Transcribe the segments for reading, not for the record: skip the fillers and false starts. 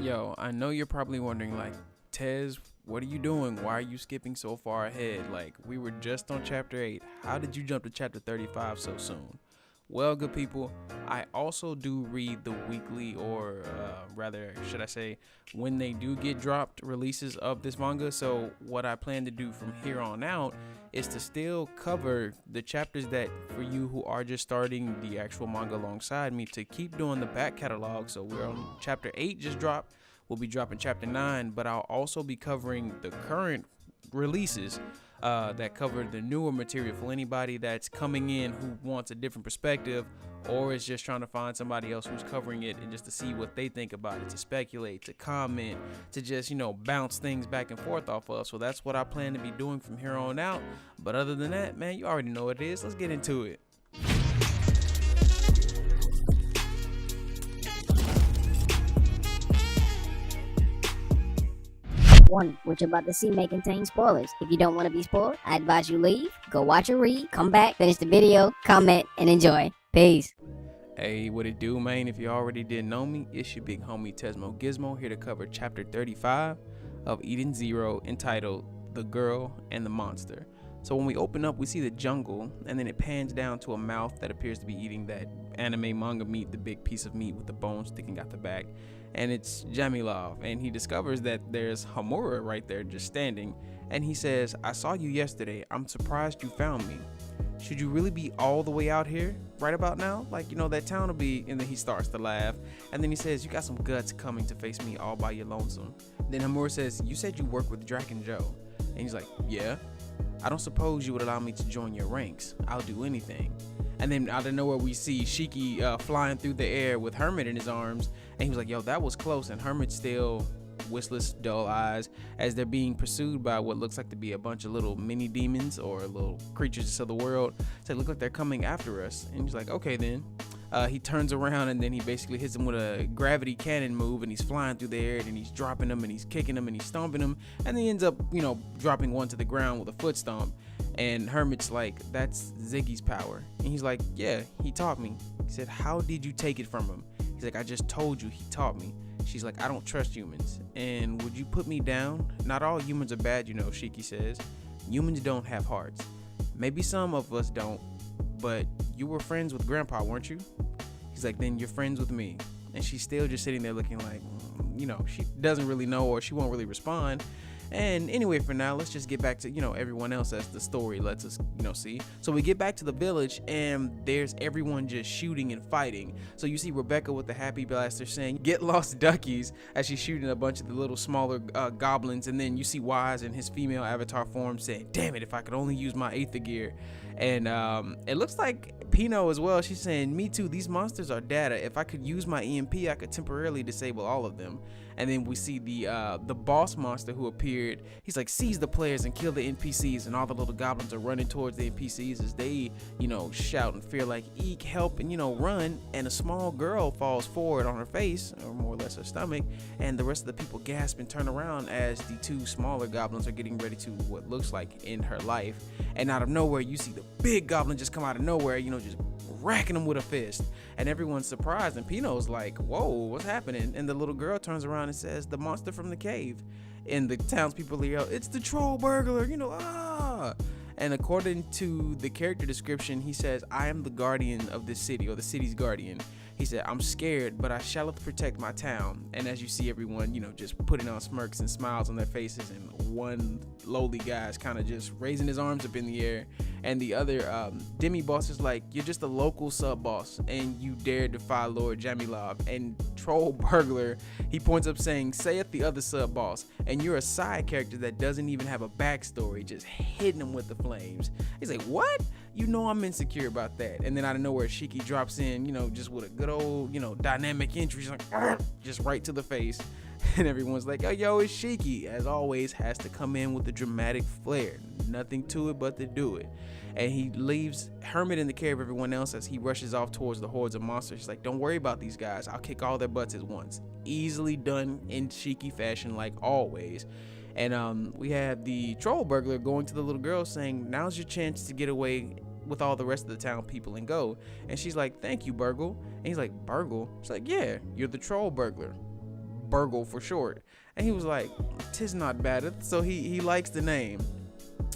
Yo, I know you're probably wondering, like, Tez, what are you doing? Why are you skipping so far ahead? Like, we were just on chapter 8. How did you jump to chapter 35 so soon? Well, good people, I also do read the weekly, or rather, should I say, when they do get dropped, releases of this manga. So, what I plan to do from here on out is to still cover the chapters that, for you who are just starting the actual manga alongside me, to keep doing the back catalog. So, we're on chapter 8 just dropped. We'll be dropping chapter 9, but I'll also be covering the current releases that cover the newer material for anybody that's coming in who wants a different perspective, or is just trying to find somebody else who's covering it and just to see what they think about it, to speculate, to comment, to just, bounce things back and forth off of. So that's what I plan to be doing from here on out. But other than that, man, you already know what it is. Let's get into it. Warning, what you're about to see may contain spoilers. If you don't want to be spoiled, I advise you leave, go watch or read, come back, finish the video, comment, and enjoy. Peace. Hey, what it do, man? If you already didn't know me, it's your big homie Tesmo Gizmo here to cover chapter 35 of Eden Zero, entitled The Girl and the Monster. So when we open up, we see the jungle, and then it pans down to a mouth that appears to be eating that anime manga meat, the big piece of meat with the bone sticking out the back. And it's Jamilov, and he discovers that there's Hamura right there just standing, and he says, "I saw you yesterday. I'm surprised you found me. Should you really be all the way out here right about now? Like, that town will be..." And then he starts to laugh, and then he says, "You got some guts coming to face me all by your lonesome." Then Hamura says, "You said you work with Drac and Joe." And he's like, "Yeah. I don't suppose you would allow me to join your ranks. I'll do anything." And then out of nowhere, we see Shiki flying through the air with Hermit in his arms. And he was like, "Yo, that was close." And Hermit's still whistless, dull eyes, as they're being pursued by what looks like to be a bunch of little mini demons or little creatures of the world. So they look like they're coming after us. And he's like, "Okay, then." He turns around, and then he basically hits him with a gravity cannon move, and he's flying through the air, and he's dropping them, and he's kicking them, and he's stomping them, and then he ends up, dropping one to the ground with a foot stomp. And Hermit's like, "That's Ziggy's power." And he's like, "Yeah, he taught me." He said, "How did you take it from him?" He's like, "I just told you, he taught me." She's like, "I don't trust humans. And would you put me down? Not all humans are bad, Shiki says. Humans don't have hearts. Maybe some of us don't, but you were friends with Grandpa, weren't you?" He's like, "Then you're friends with me." And she's still just sitting there looking like, she doesn't really know, or she won't really respond. And anyway, for now, let's just get back to, everyone else as the story lets us, see. So we get back to the village, and there's everyone just shooting and fighting. So you see Rebecca with the happy blaster saying, "Get lost, duckies," as she's shooting a bunch of the little smaller goblins. And then you see Wise in his female avatar form saying, "Damn it, if I could only use my Aether gear." And it looks like Pino as well. She's saying, "Me too, these monsters are data. If I could use my EMP, I could temporarily disable all of them." And then we see the boss monster who appeared. He's like, "Seize the players and kill the NPCs." And all the little goblins are running towards the NPCs as they, shout in fear like, "Eek, help," and, run. And a small girl falls forward on her face, or more or less her stomach. And the rest of the people gasp and turn around as the two smaller goblins are getting ready to what looks like end her life. And out of nowhere, you see the big goblin just come out of nowhere, just racking him with a fist. And everyone's surprised, and Pino's like, "Whoa, what's happening?" And the little girl turns around and says, "The monster from the cave." And the townspeople yell, "It's the troll burglar, ah!" And according to the character description, he says, "I am the guardian of this city," or the city's guardian. He said, "I'm scared, but I shall protect my town." And as you see everyone, just putting on smirks and smiles on their faces, and one lowly guy is kind of just raising his arms up in the air. And the other demi-boss is like, "You're just a local sub-boss, and you dare defy Lord Jamilov." And Troll Burglar, he points up saying, "Saith the other sub-boss, and you're a side character that doesn't even have a backstory," just hitting him with the flames. He's like, "What? I'm insecure about that." And then out of nowhere, Shiki drops in, just with a good old, dynamic entry. She's like, just right to the face. And everyone's like, yo, it's Shiki. As always, has to come in with the dramatic flair. Nothing to it but to do it. And he leaves Hermit in the care of everyone else as he rushes off towards the hordes of monsters. He's like, "Don't worry about these guys. I'll kick all their butts at once." Easily done in Shiki fashion, like always. And we have the troll burglar going to the little girl saying, "Now's your chance to get away with all the rest of the town people and go." And she's like, "Thank you, Burgle." And he's like, "Burgle?" She's like, "Yeah, you're the troll burglar." Burgle for short. And he was like, "'Tis not bad." So he likes the name.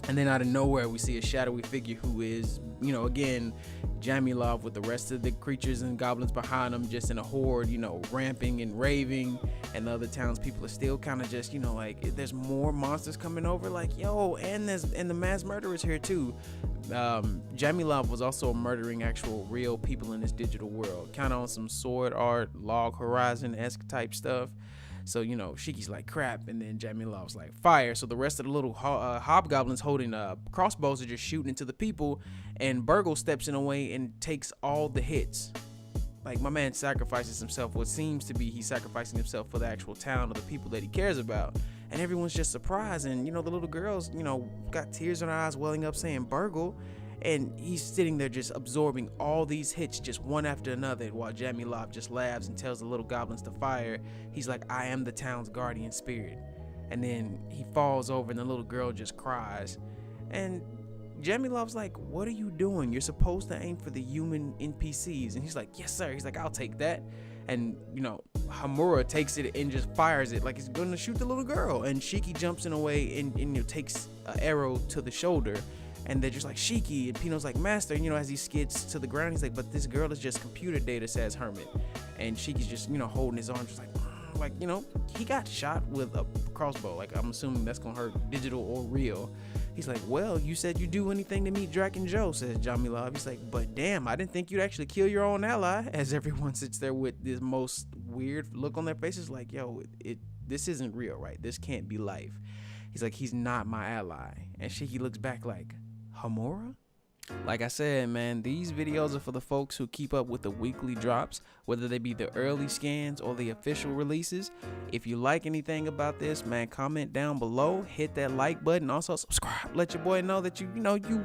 And then out of nowhere, we see a shadowy figure who is, again, Jamilov with the rest of the creatures and goblins behind him, just in a horde, ramping and raving. And the other townspeople are still kind of just, like, there's more monsters coming over. Like, yo, and the mass murderers here too. Jamilov was also murdering actual real people in this digital world, kind of on some Sword Art, Log Horizon-esque type stuff. So, Shiki's like, crap, and then Jamilov's like, fire. So the rest of the little hobgoblins holding crossbows are just shooting into the people, and Burgle steps in a way and takes all the hits. Like, my man sacrifices himself. What seems to be he's sacrificing himself for the actual town or the people that he cares about. And everyone's just surprised, and, the little girls, got tears in their eyes welling up saying, Burgle. And he's sitting there just absorbing all these hits just one after another, while Jamilov just laughs and tells the little goblins to fire. He's like, I am the town's guardian spirit. And then he falls over and the little girl just cries. And Jamilov's like, what are you doing? You're supposed to aim for the human NPCs. And he's like, yes, sir. He's like, I'll take that. And, Hamura takes it and just fires it like he's going to shoot the little girl. And Shiki jumps in a way and takes an arrow to the shoulder. And they're just like, Shiki. And Pino's like, master. And, as he skids to the ground, he's like, but this girl is just computer data, says Hermit. And Shiki's just, holding his arm, just like, he got shot with a crossbow. Like, I'm assuming that's going to hurt, digital or real. He's like, well, you said you'd do anything to meet Drac and Joe, says Jamilov. He's like, but damn, I didn't think you'd actually kill your own ally. As everyone sits there with this most weird look on their faces, like, yo, this isn't real, right? This can't be life. He's like, he's not my ally. And Shiki looks back like, Hamura? Like I said, man, these videos are for the folks who keep up with the weekly drops, whether they be the early scans or the official releases. If you like anything about this, man, comment down below, hit that like button, also subscribe, let your boy know that you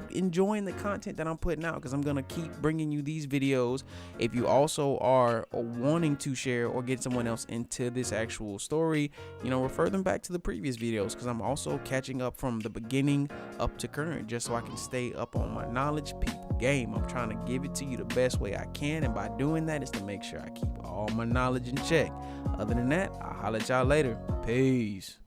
enjoying the content that I'm putting out, because I'm gonna keep bringing you these videos. If you also are wanting to share or get someone else into this actual story, refer them back to the previous videos, because I'm also catching up from the beginning up to current, just so I can stay up on my knowledge people game. I'm trying to give it to you the best way I can, and by doing that is to make sure I keep all my knowledge in check. Other than that, I'll holler at y'all later. Peace.